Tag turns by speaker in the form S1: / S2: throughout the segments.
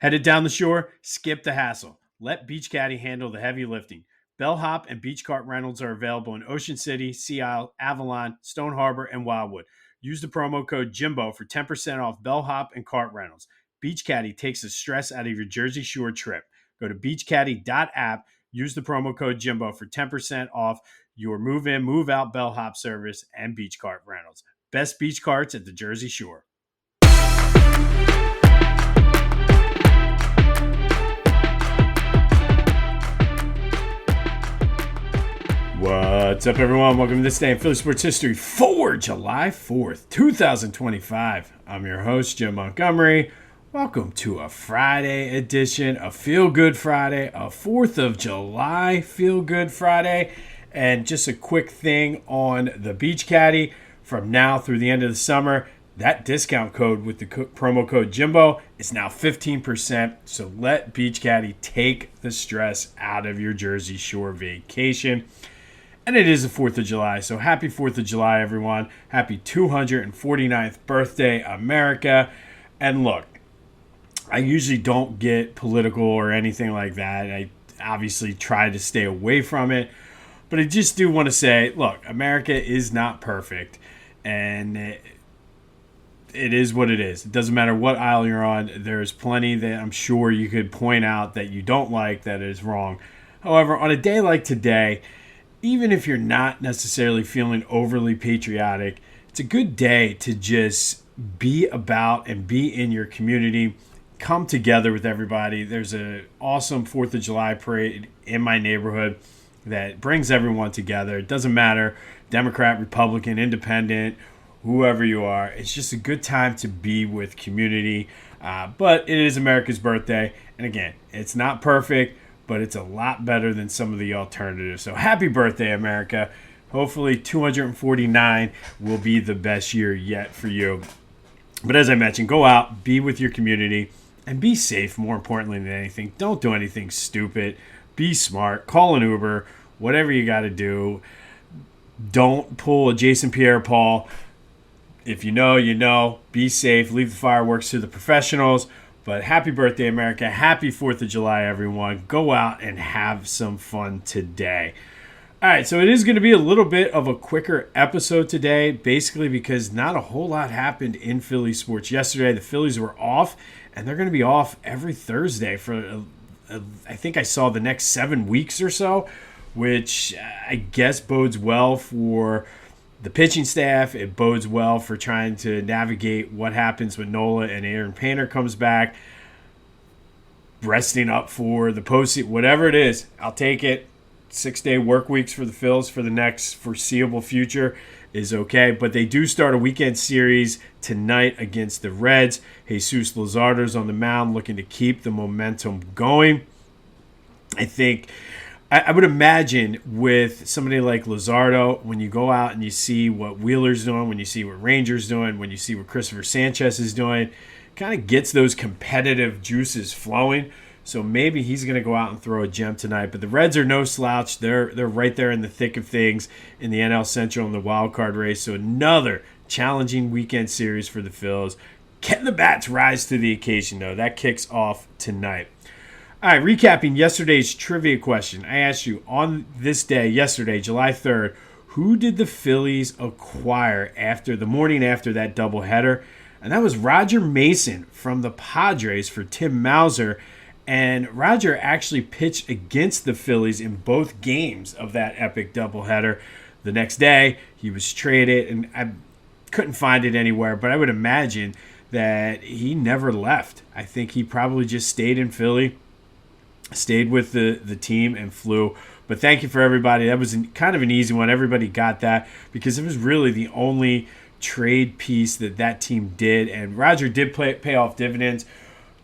S1: Headed down the shore? Skip the hassle. Let Beach Caddy handle the heavy lifting. Bellhop and beach cart rentals are available in Ocean City, Sea Isle, Avalon, Stone Harbor, and Wildwood. Use the promo code Jimbo for 10% off bellhop and cart rentals. Beach Caddy takes the stress out of your Jersey Shore trip. Go to beachcaddy.app. Use the promo code Jimbo for 10% off your move-in, move-out bellhop service and beach cart rentals. Best beach carts at the Jersey Shore. What's up, everyone? Welcome to this day in Philly Sports History for July 4th, 2025. I'm your host, Jim Montgomery. Welcome to a Friday edition, a Feel Good Friday, a 4th of July Feel Good Friday. And just a quick thing on the Beach Caddy. From now through the end of the summer, that discount code with the promo code Jimbo is now 15%. So let Beach Caddy take the stress out of your Jersey Shore vacation. And it is the 4th of July, so happy 4th of July, everyone. Happy 249th birthday, America. And look, I usually don't get political or anything like that. I obviously try to stay away from it. But I just do want to say, look, America is not perfect. And it is what it is. It doesn't matter what aisle you're on. There's plenty that I'm sure you could point out that you don't like that is wrong. However, on a day like today, even if you're not necessarily feeling overly patriotic, it's a good day to just be about and be in your community. Come together with everybody. There's an awesome 4th of July parade in my neighborhood that brings everyone together. It doesn't matter, Democrat, Republican, Independent, whoever you are. It's just a good time to be with community. But it is America's birthday. And again, it's not perfect, but it's a lot better than some of the alternatives. So happy birthday, America. Hopefully 249 will be the best year yet for you. But as I mentioned, go out, be with your community, and be safe, more importantly than anything. Don't do anything stupid. Be smart. Call an Uber. Whatever you got to do. Don't pull a Jason Pierre-Paul. If you know, you know. Be safe. Leave the fireworks to the professionals. But happy birthday, America. Happy 4th of July, everyone. Go out and have some fun today. All right, so it is going to be a little bit of a quicker episode today, basically because not a whole lot happened in Philly sports yesterday. The Phillies were off, and they're going to be off every Thursday for, I think I saw the next 7 weeks or so, which I guess bodes well for the pitching staff. It bodes well for trying to navigate what happens when Nola and Aaron Painter comes back, resting up for the postseason, whatever it is. I'll take it. 6-day work weeks for the Phils for the next foreseeable future is okay. But they do start a weekend series tonight against the Reds. Jesus Luzardo's on the mound looking to keep the momentum going. I would imagine with somebody like Luzardo, when you go out and you see what Wheeler's doing, when you see what Ranger's doing, when you see what Christopher Sanchez is doing, kind of gets those competitive juices flowing. So maybe he's going to go out and throw a gem tonight. But the Reds are no slouch. They're right there in the thick of things in the NL Central and the wild card race. So another challenging weekend series for the Phils. Can the bats rise to the occasion, though? That kicks off tonight. All right, recapping yesterday's trivia question. I asked you on this day, yesterday, July 3rd, who did the Phillies acquire after the morning after that doubleheader? And that was Roger Mason from the Padres for Tim Mauser. And Roger actually pitched against the Phillies in both games of that epic doubleheader. The next day, he was traded, and I couldn't find it anywhere, but I would imagine that he never left. I think he probably just stayed in Philly, stayed with the team, and flew. But thank you for everybody. That was kind of an easy one. Everybody got that because it was really the only trade piece that team did. And Roger did pay off dividends.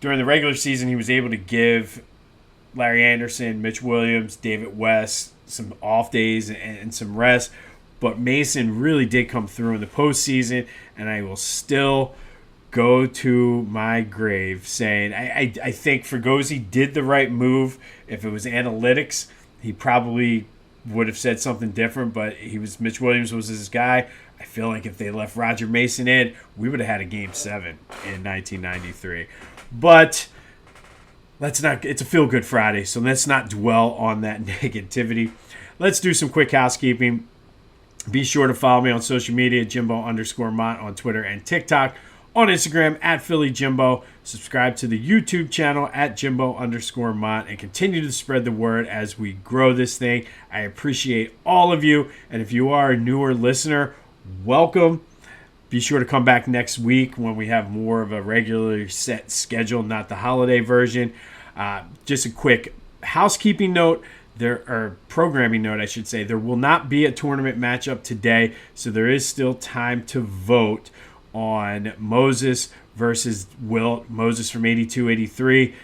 S1: During the regular season, he was able to give Larry Anderson, Mitch Williams, David West some off days and some rest. But Mason really did come through in the postseason, and I will still go to my grave saying I think Fregosi did the right move. If it was analytics, he probably would have said something different, but Mitch Williams was his guy. I feel like if they left Roger Mason in, we would have had a Game 7 in 1993. But it's a feel good Friday, so let's not dwell on that negativity. Let's do some quick housekeeping. Be sure to follow me on social media, Jimbo_Mont on Twitter and TikTok. On Instagram, at Philly Jimbo. Subscribe to the YouTube channel at Jimbo_Mont and continue to spread the word as we grow this thing. I appreciate all of you. And if you are a newer listener, welcome. Be sure to come back next week when we have more of a regularly set schedule, not the holiday version. Just a quick housekeeping note. Programming note, I should say. There will not be a tournament matchup today, so there is still time to vote on Moses versus Wilt. Moses from 82-83,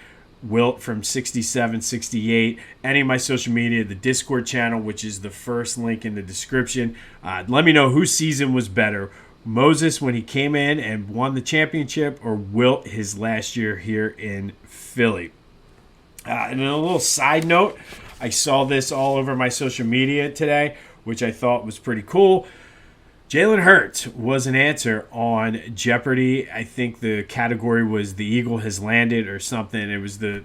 S1: Wilt from 67-68. Any of my social media, the Discord channel, which is the first link in the description. Let me know whose season was better. Moses when he came in and won the championship, or Wilt his last year here in Philly. And a little side note, I saw this all over my social media today, which I thought was pretty cool. Jalen Hurts was an answer on Jeopardy. I think the category was The Eagle Has Landed or something. It was the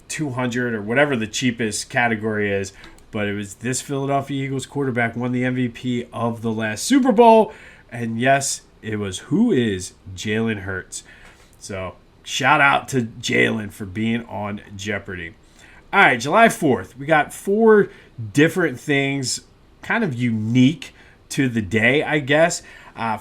S1: 200 or whatever the cheapest category is. But it was this Philadelphia Eagles quarterback won the MVP of the last Super Bowl. And yes, it was who is Jalen Hurts. So shout out to Jalen for being on Jeopardy. All right, July 4th, we got 4 different things kind of unique to the day, I guess.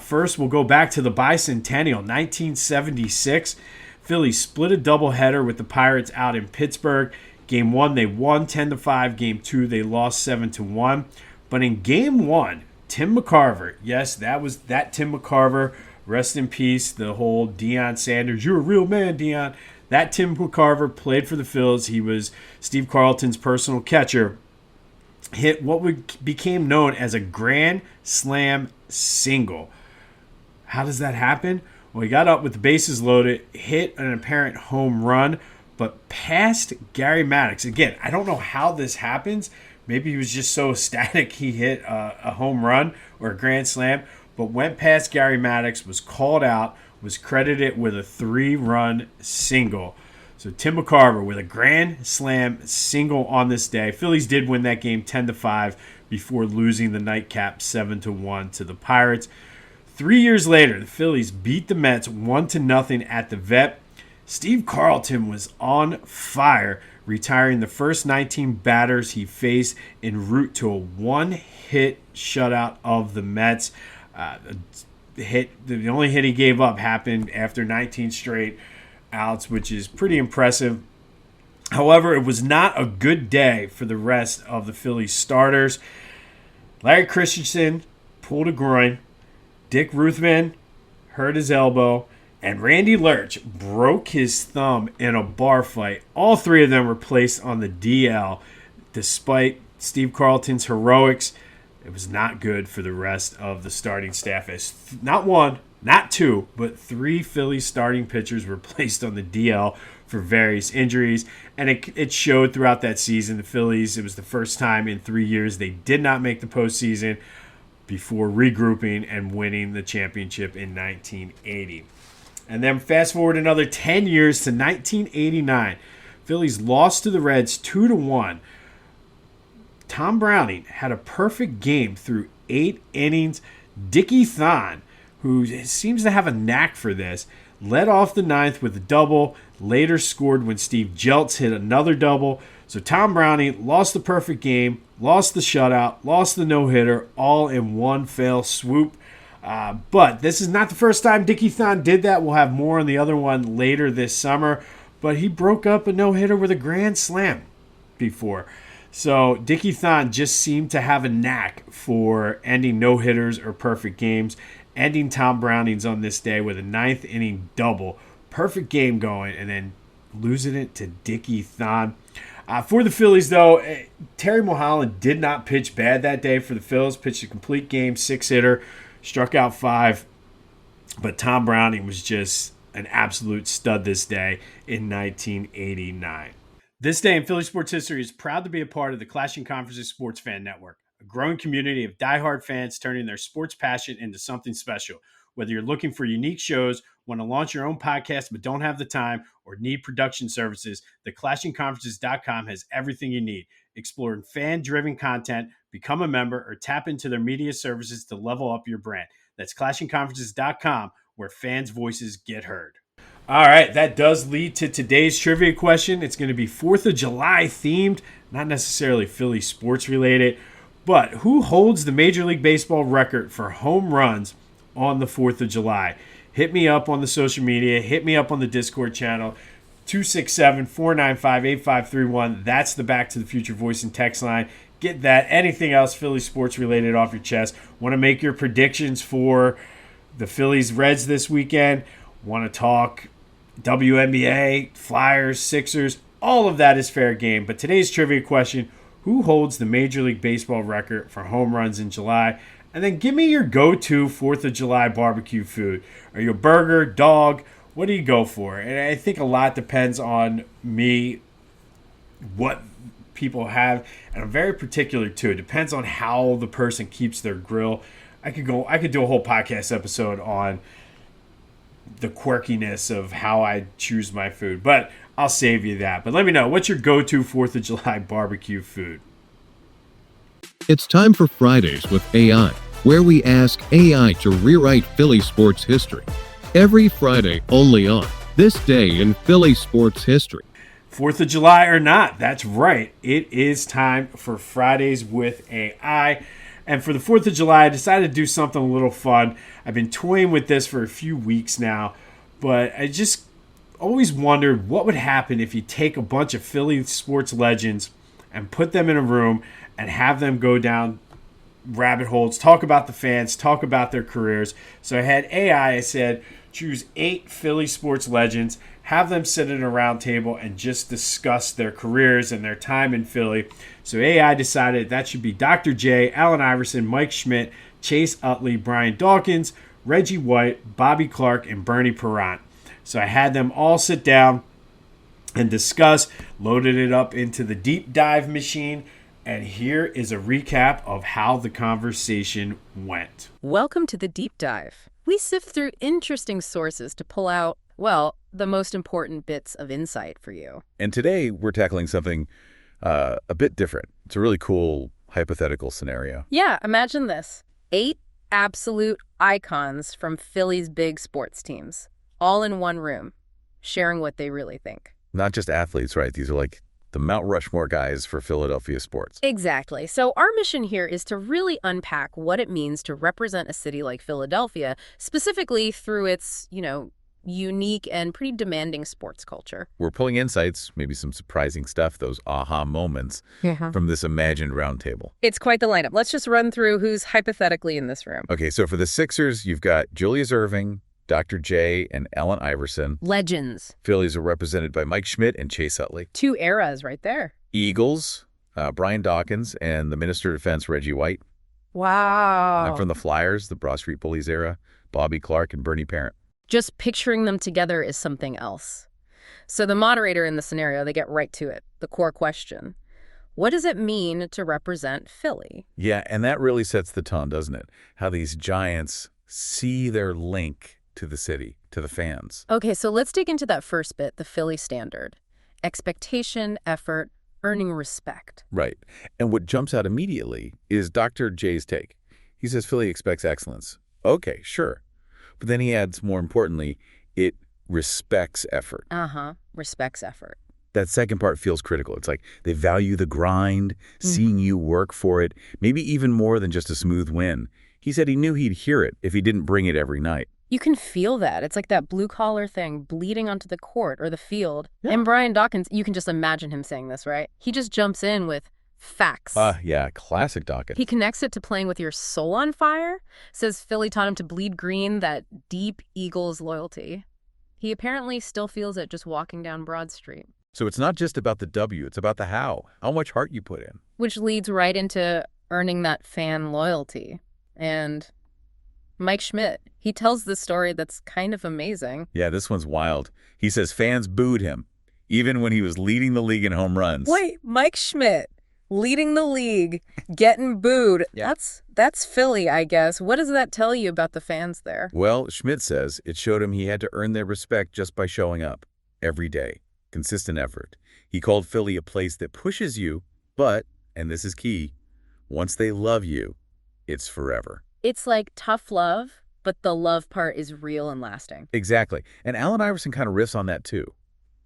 S1: First, we'll go back to the bicentennial, 1976. Philly split a doubleheader with the Pirates out in Pittsburgh. Game 1, they won 10-5. Game 2, they lost 7-1. But in Game 1, Tim McCarver, yes, that was that Tim McCarver, rest in peace, the whole Deion Sanders, you're a real man, Deion. That Tim McCarver played for the Phillies. He was Steve Carlton's personal catcher. Hit what became known as a grand slam single. How does that happen? Well, he got up with the bases loaded, hit an apparent home run, but passed Gary Maddox. Again, I don't know how this happens. Maybe he was just so ecstatic he hit a home run or a grand slam, but went past Gary Maddox, was called out, was credited with a 3-run single. So Tim McCarver with a grand slam single on this day. Phillies did win that game 10-5 before losing the nightcap 7-1 to the Pirates. 3 years later, the Phillies beat the Mets 1-0 at the Vet. Steve Carlton was on fire, retiring the first 19 batters he faced en route to a 1-hit shutout of the Mets. The only hit he gave up happened after 19 straight outs, which is pretty impressive. However, it was not a good day for the rest of the Phillies starters. Larry Christensen pulled a groin, Dick Ruthven hurt his elbow, and Randy Lurch broke his thumb in a bar fight. All 3 of them were placed on the DL. Despite Steve Carlton's heroics, it was not good for the rest of the starting staff, as not 1, not 2, but 3 Phillies starting pitchers were placed on the DL for various injuries. And it showed throughout that season. The Phillies, it was the first time in 3 years they did not make the postseason before regrouping and winning the championship in 1980. And then fast forward another 10 years to 1989. Phillies lost to the Reds 2-1. Tom Browning had a perfect game through 8 innings. Dickie Thon, who seems to have a knack for this, led off the 9th with a double, later scored when Steve Jeltz hit another double. So Tom Browning lost the perfect game, lost the shutout, lost the no-hitter, all in one fell swoop. But this is not the first time Dickie Thon did that. We'll have more on the other one later this summer. But he broke up a no-hitter with a grand slam before. So Dickie Thon just seemed to have a knack for ending no-hitters or perfect games, ending Tom Browning's on this day with a 9th inning double. Perfect game going, and then losing it to Dickie Thon. For the Phillies, though, Terry Mulholland did not pitch bad that day for the Phillies. Pitched a complete game, 6-hitter, struck out 5. But Tom Browning was just an absolute stud this day in 1989. This day in Philly sports history is proud to be a part of the Clashing Conferences Sports Fan Network, a growing community of diehard fans turning their sports passion into something special. Whether you're looking for unique shows, want to launch your own podcast but don't have the time, or need production services, theclashingconferences.com has everything you need. Explore fan-driven content, become a member, or tap into their media services to level up your brand. That's clashingconferences.com, where fans' voices get heard. All right, that does lead to today's trivia question. It's going to be 4th of July themed, not necessarily Philly sports related, but who holds the Major League Baseball record for home runs on the 4th of July? Hit me up on the social media. Hit me up on the Discord channel, 267-495-8531. That's the Back to the Future voice and text line. Get that. Anything else Philly sports related off your chest? Want to make your predictions for the Phillies Reds this weekend? Want to talk WNBA, Flyers, Sixers? All of that is fair game. But today's trivia question, who holds the Major League Baseball record for home runs in July? And then give me your go-to 4th of July barbecue food. Are you a burger, dog? What do you go for? And I think a lot depends on me, what people have. And I'm very particular too. It depends on how the person keeps their grill. I could do a whole podcast episode on the quirkiness of how I choose my food, but I'll save you that. But let me know, what's your go-to 4th of July barbecue food?
S2: It's time for Fridays with AI, where we ask AI to rewrite Philly sports history. Every Friday only on This Day in Philly Sports History.
S1: 4th of July or not, that's right. It is time for Fridays with AI. And for the 4th of July, I decided to do something a little fun. I've been toying with this for a few weeks now, but I just always wondered what would happen if you take a bunch of Philly sports legends and put them in a room and have them go down rabbit holes, talk about the fans, talk about their careers. So I had AI, I said, choose 8 Philly sports legends, have them sit at a round table and just discuss their careers and their time in Philly. So AI decided that should be Dr. J, Allen Iverson, Mike Schmidt, Chase Utley, Brian Dawkins, Reggie White, Bobby Clark, and Bernie Parent. So I had them all sit down and discuss, loaded it up into the deep dive machine, and here is a recap of how the conversation went.
S3: Welcome to the deep dive. We sift through interesting sources to pull out, well, the most important bits of insight for you.
S4: And today we're tackling something a bit different. It's a really cool hypothetical scenario.
S3: Yeah, imagine this. 8 absolute icons from Philly's big sports teams, all in one room, sharing what they really think.
S4: Not just athletes, right? These are like the Mount Rushmore guys for Philadelphia sports.
S3: Exactly. So our mission here is to really unpack what it means to represent a city like Philadelphia, specifically through its, unique and pretty demanding sports culture.
S4: We're pulling insights, maybe some surprising stuff, those aha moments from this imagined roundtable.
S3: It's quite the lineup. Let's just run through who's hypothetically in this room.
S4: Okay, so for the Sixers, you've got Julius Erving, Dr. J, and Allen Iverson.
S3: Legends.
S4: Phillies are represented by Mike Schmidt and Chase Utley.
S3: 2 eras right there.
S4: Eagles, Brian Dawkins and the Minister of Defense, Reggie White.
S3: Wow.
S4: And from the Flyers, the Broad Street Bullies era, Bobby Clark and Bernie Parent.
S3: Just picturing them together is something else. So the moderator in the scenario, they get right to it. The core question. What does it mean to represent Philly?
S4: Yeah, and that really sets the tone, doesn't it? How these giants see their link to the city, to the fans.
S3: Okay, so let's dig into that first bit, the Philly standard. Expectation, effort, earning respect.
S4: Right. And what jumps out immediately is Dr. J's take. He says Philly expects excellence. Okay, sure. But then he adds, more importantly, it respects effort.
S3: Respects effort.
S4: That second part feels critical. It's like they value the grind, seeing you work for it, maybe even more than just a smooth win. He said he knew he'd hear it if he didn't bring it every night.
S3: You can feel that. It's like that blue-collar thing bleeding onto the court or the field. Yeah. And Brian Dawkins, you can just imagine him saying this, right? He just jumps in with facts.
S4: Yeah, classic Dawkins.
S3: He connects it to playing with your soul on fire, says Philly taught him to bleed green, that deep Eagles loyalty. He apparently still feels it just walking down Broad Street.
S4: So it's not just about the W, it's about the how much heart you put in.
S3: Which leads right into earning that fan loyalty. And Mike Schmidt, he tells this story that's kind of amazing.
S4: Yeah, this one's wild. He says fans booed him, even when he was leading the league in home runs.
S3: Wait, Mike Schmidt, leading the league, getting booed.
S4: Yeah.
S3: That's Philly, I guess. What does that tell you about the fans there?
S4: Well, Schmidt says it showed him he had to earn their respect just by showing up every day. Consistent effort. He called Philly a place that pushes you, but, and this is key, once they love you, it's forever.
S3: It's like tough love, but the love part is real and lasting.
S4: Exactly. And Allen Iverson kind of riffs on that too.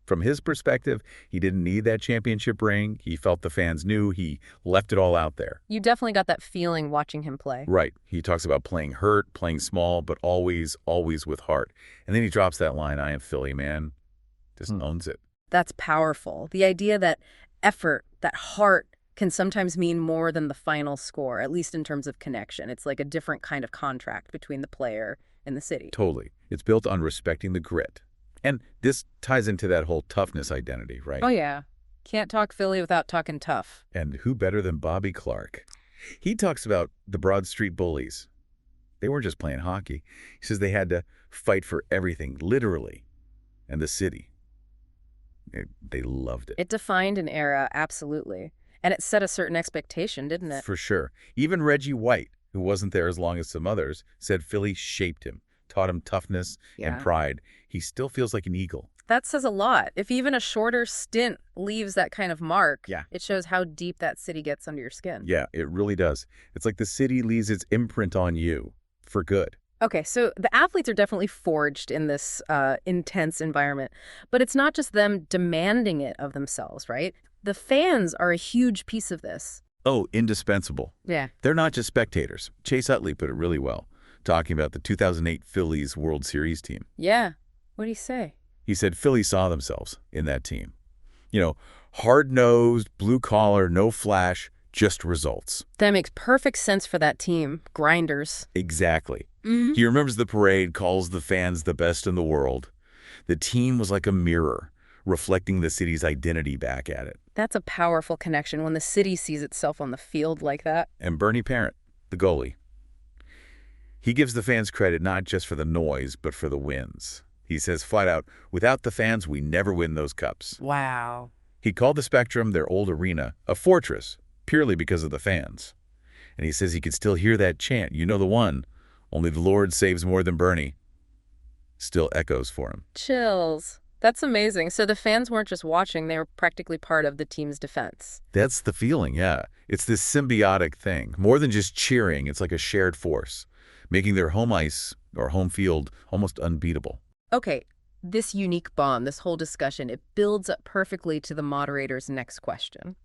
S4: From his perspective, he didn't need that championship ring. He felt the fans knew. He left it all out there.
S3: You definitely got that feeling watching him play.
S4: Right. He talks about playing hurt, playing small, but always, always with heart. And then he drops that line, I am Philly, man. Just owns it.
S3: That's powerful. The idea that effort, that heart, can sometimes mean more than the final score, at least in terms of connection. It's like a different kind of contract between the player and the city.
S4: Totally. It's built on respecting the grit. And this ties into that whole toughness identity, right?
S3: Oh, yeah. Can't talk Philly without talking tough.
S4: And who better than Bobby Clark? He talks about the Broad Street Bullies. They weren't just playing hockey. He says they had to fight for everything, literally. And the city. They loved it.
S3: It defined an era, absolutely. And it set a certain expectation, didn't it?
S4: For sure. Even Reggie White, who wasn't there as long as some others, said Philly shaped him, taught him toughness and pride. He still feels like an eagle.
S3: That says a lot. If even a shorter stint leaves that kind of mark, it shows how deep that city gets under your skin.
S4: Yeah, it really does. It's like the city leaves its imprint on you for good.
S3: Okay, so the athletes are definitely forged in this intense environment, but it's not just them demanding it of themselves, right? The fans are a huge piece of this.
S4: Oh, indispensable.
S3: Yeah.
S4: They're not just spectators. Chase Utley put it really well, talking about the 2008 Phillies World Series team.
S3: Yeah. What did he say?
S4: He said Philly saw themselves in that team. You know, hard-nosed, blue-collar, no flash, just results.
S3: That makes perfect sense for that team. Grinders.
S4: Exactly.
S3: Mm-hmm.
S4: He remembers the parade, calls the fans the best in the world. The team was like a mirror, reflecting the city's identity back at it.
S3: That's a powerful connection when the city sees itself on the field like that.
S4: And Bernie Parent, the goalie. He gives the fans credit not just for the noise, but for the wins. He says flat out, without the fans, we never win those cups.
S3: Wow.
S4: He called the Spectrum, their old arena, a fortress, purely because of the fans. And he says he could still hear that chant, you know the one, only the Lord saves more than Bernie. Still echoes for him.
S3: Chills. That's amazing. So the fans weren't just watching, they were practically part of the team's defense.
S4: That's the feeling, yeah. It's this symbiotic thing. More than just cheering, it's like a shared force, making their home ice or home field almost unbeatable.
S3: Okay, this unique bond, this whole discussion, it builds up perfectly to the moderator's next question,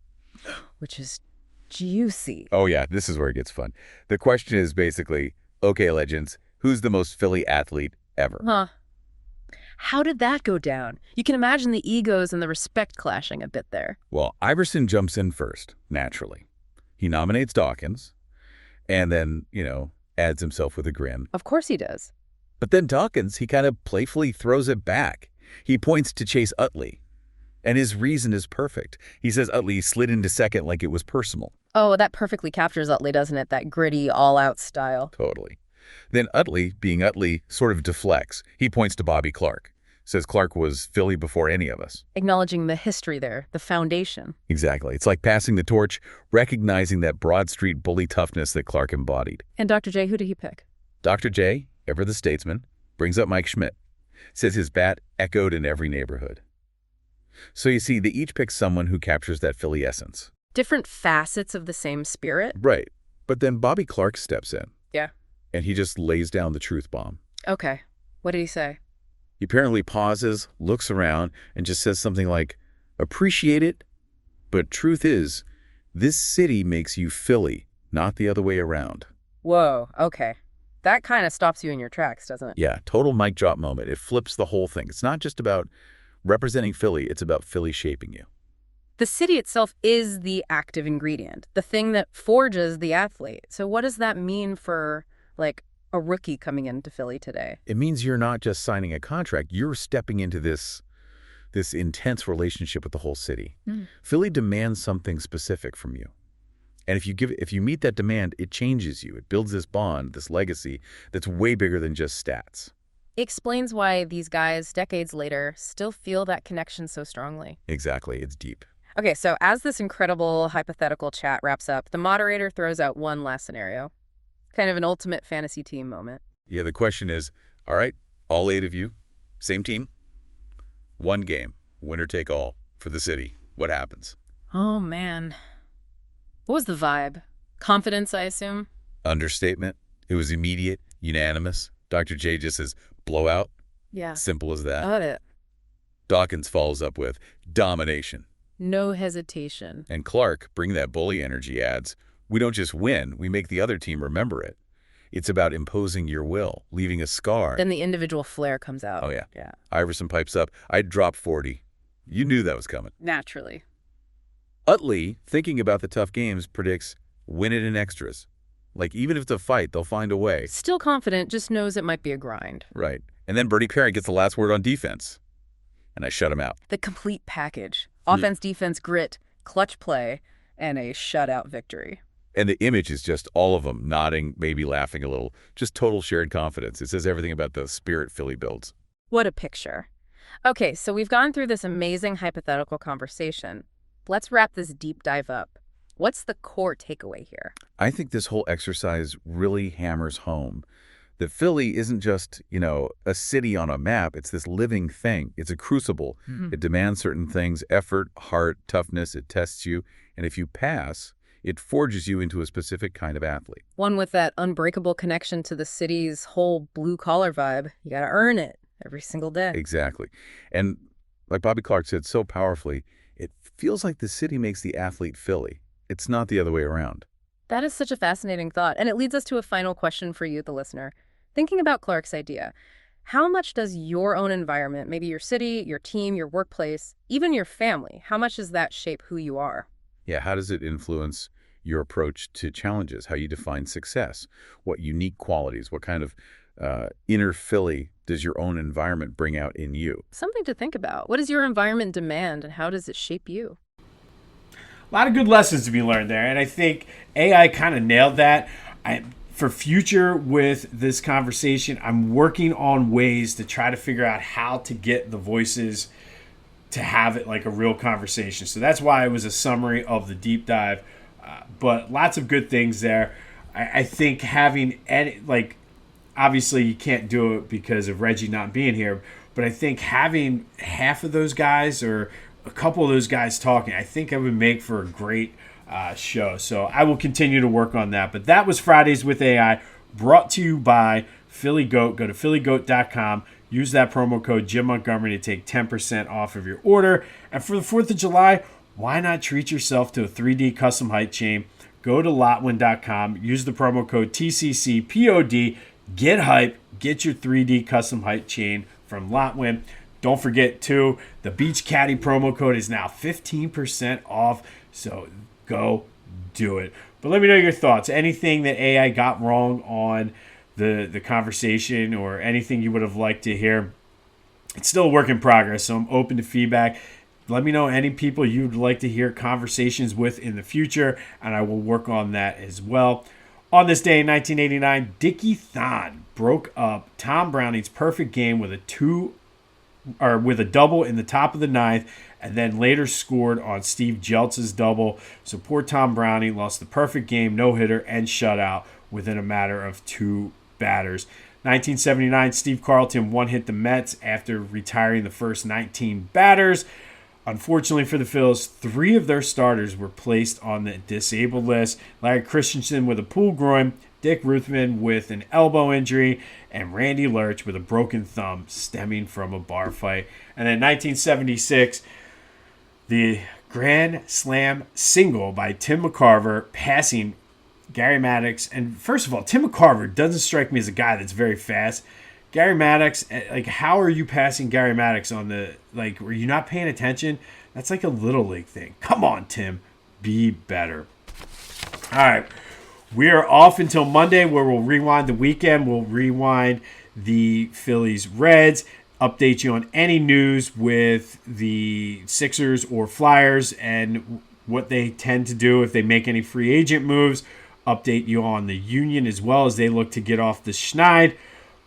S3: which is juicy.
S4: Oh, yeah, this is where it gets fun. The question is basically, okay, legends, who's the most Philly athlete ever?
S3: Huh. How did that go down? You can imagine the egos and the respect clashing a bit there.
S4: Well, Iverson jumps in first, naturally. He nominates Dawkins, and then, adds himself with a grin.
S3: Of course he does.
S4: But then Dawkins, he kind of playfully throws it back. He points to Chase Utley, and his reason is perfect. He says Utley slid into second like it was personal.
S3: Oh, that perfectly captures Utley, doesn't it? That gritty, all-out style.
S4: Totally. Then Utley, being Utley, sort of deflects. He points to Bobby Clark. Says Clark was Philly before any of us.
S3: Acknowledging the history there, the foundation.
S4: Exactly. It's like passing the torch, recognizing that Broad Street bully toughness that Clark embodied.
S3: And Dr. J, who did he pick?
S4: Dr. J, ever the statesman, brings up Mike Schmidt. Says his bat echoed in every neighborhood. So you see, they each pick someone who captures that Philly essence.
S3: Different facets of the same spirit?
S4: Right. But then Bobby Clark steps in.
S3: Yeah.
S4: And he just lays down the truth bomb.
S3: Okay. What did he say?
S4: He apparently pauses, looks around, and just says something like, appreciate it, but truth is, this city makes you Philly, not the other way around.
S3: Whoa, okay. That kind of stops you in your tracks, doesn't it?
S4: Yeah, total mic drop moment. It flips the whole thing. It's not just about representing Philly, it's about Philly shaping you.
S3: The city itself is the active ingredient, the thing that forges the athlete. So what does that mean for, a rookie coming into Philly today?
S4: It means you're not just signing a contract, you're stepping into this intense relationship with the whole city. Philly demands something specific from you. And if you meet that demand, it changes you. It builds this bond, this legacy that's way bigger than just stats.
S3: It explains why these guys, decades later, still feel that connection so strongly.
S4: Exactly. It's deep.
S3: Okay, so as this incredible hypothetical chat wraps up, the moderator throws out one last scenario. Kind of an ultimate fantasy team moment.
S4: Yeah, the question is, all right, all 8 of you, same team, one game, winner take all for the city. What happens?
S3: Oh, man. What was the vibe? Confidence, I assume?
S4: Understatement. It was immediate, unanimous. Dr. J just says, blowout.
S3: Yeah.
S4: Simple as that.
S3: Got it.
S4: Dawkins follows up with domination.
S3: No hesitation.
S4: And Clark, bring that bully energy, adds, we don't just win, we make the other team remember it. It's about imposing your will, leaving a scar.
S3: Then the individual flair comes out.
S4: Oh, yeah.
S3: Yeah.
S4: Iverson pipes up, I'd drop 40. You knew that was coming.
S3: Naturally.
S4: Utley, thinking about the tough games, predicts win it in extras. Like, even if it's a fight, they'll find a way.
S3: Still confident, just knows it might be a grind.
S4: Right. And then Bernie Parent gets the last word on defense. And I shut him out.
S3: The complete package. Offense, defense, grit, clutch play, and a shutout victory.
S4: And the image is just all of them nodding, maybe laughing a little. Just total shared confidence. It says everything about the spirit Philly builds.
S3: What a picture. Okay, so we've gone through this amazing hypothetical conversation. Let's wrap this deep dive up. What's the core takeaway here?
S4: I think this whole exercise really hammers home that Philly isn't just, a city on a map. It's this living thing. It's a crucible.
S3: Mm-hmm.
S4: It demands certain things, effort, heart, toughness. It tests you. And if you pass, it forges you into a specific kind of athlete.
S3: One with that unbreakable connection to the city's whole blue-collar vibe. You got to earn it every single day.
S4: Exactly. And like Bobby Clark said so powerfully, it feels like the city makes the athlete Philly. It's not the other way around.
S3: That is such a fascinating thought, and it leads us to a final question for you, the listener. Thinking about Clark's idea, how much does your own environment, maybe your city, your team, your workplace, even your family, how much does that shape who you are?
S4: Yeah, how does it influence your approach to challenges, how you define success, what unique qualities, what kind of inner Philly does your own environment bring out in you?
S3: Something to think about. What does your environment demand, and how does it shape you?
S1: A lot of good lessons to be learned there, and I think AI kind of nailed that. For future with this conversation, I'm working on ways to try to figure out how to get the voices to have it like a real conversation. So that's why it was a summary of the deep dive, but lots of good things there. I think having obviously you can't do it because of Reggie not being here, but I think having half of those guys or a couple of those guys talking, I think it would make for a great show. So I will continue to work on that. But that was Fridays with AI, brought to you by Philly Goat. Go to phillygoat.com. Use that promo code Jim Montgomery to take 10% off of your order. And for the 4th of July, why not treat yourself to a 3D custom height chain? Go to lotwin.com. Use the promo code TCCPOD. Get hype. Get your 3D custom height chain from Lotwin. Don't forget, too, the Beach Caddy promo code is now 15% off. So go do it. But let me know your thoughts. Anything that AI got wrong on the conversation or anything you would have liked to hear. It's still a work in progress, so I'm open to feedback. Let me know any people you'd like to hear conversations with in the future, and I will work on that as well. On this day in 1989, Dickie Thon broke up Tom Browning's perfect game with a double in the top of the ninth, and then later scored on Steve Jeltz's double. So poor Tom Browning lost the perfect game, no-hitter, and shutout within a matter of 2 batters. 1979, Steve Carlton one-hit the Mets after retiring the first 19 batters. Unfortunately for the Phillies, 3 of their starters were placed on the disabled list. Larry Christensen with a pulled groin, Dick Ruthven with an elbow injury, and Randy Lurch with a broken thumb stemming from a bar fight. And then 1976, the Grand Slam single by Tim McCarver passing Gary Maddox. And first of all, Tim McCarver doesn't strike me as a guy that's very fast. Gary Maddox, how are you passing Gary Maddox on were you not paying attention? That's like a little league thing. Come on, Tim. Be better. All right. We are off until Monday where we'll rewind the weekend. We'll rewind the Phillies Reds, update you on any news with the Sixers or Flyers and what they tend to do if they make any free agent moves, update you on the Union as well as they look to get off the schneid.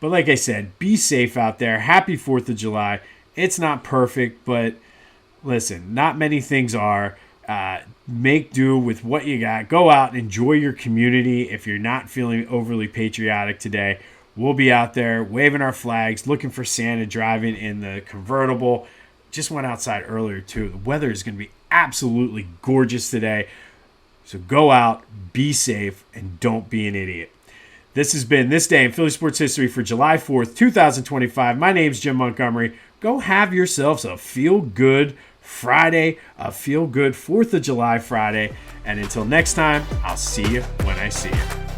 S1: But like I said, be safe out there. Happy 4th of July. It's not perfect, but Listen, not many things are. Make do with what you got. Go out and enjoy your community. If you're not feeling overly patriotic today, we'll be out there waving our flags, looking for Santa, driving in the convertible. Just went outside earlier, too. The weather is going to be absolutely gorgeous today. So go out, be safe, and don't be an idiot. This has been This Day in Philly Sports History for July 4th, 2025. My name's Jim Montgomery. Go have yourselves a feel-good Friday, a feel-good 4th of July Friday. And until next time, I'll see you when I see you.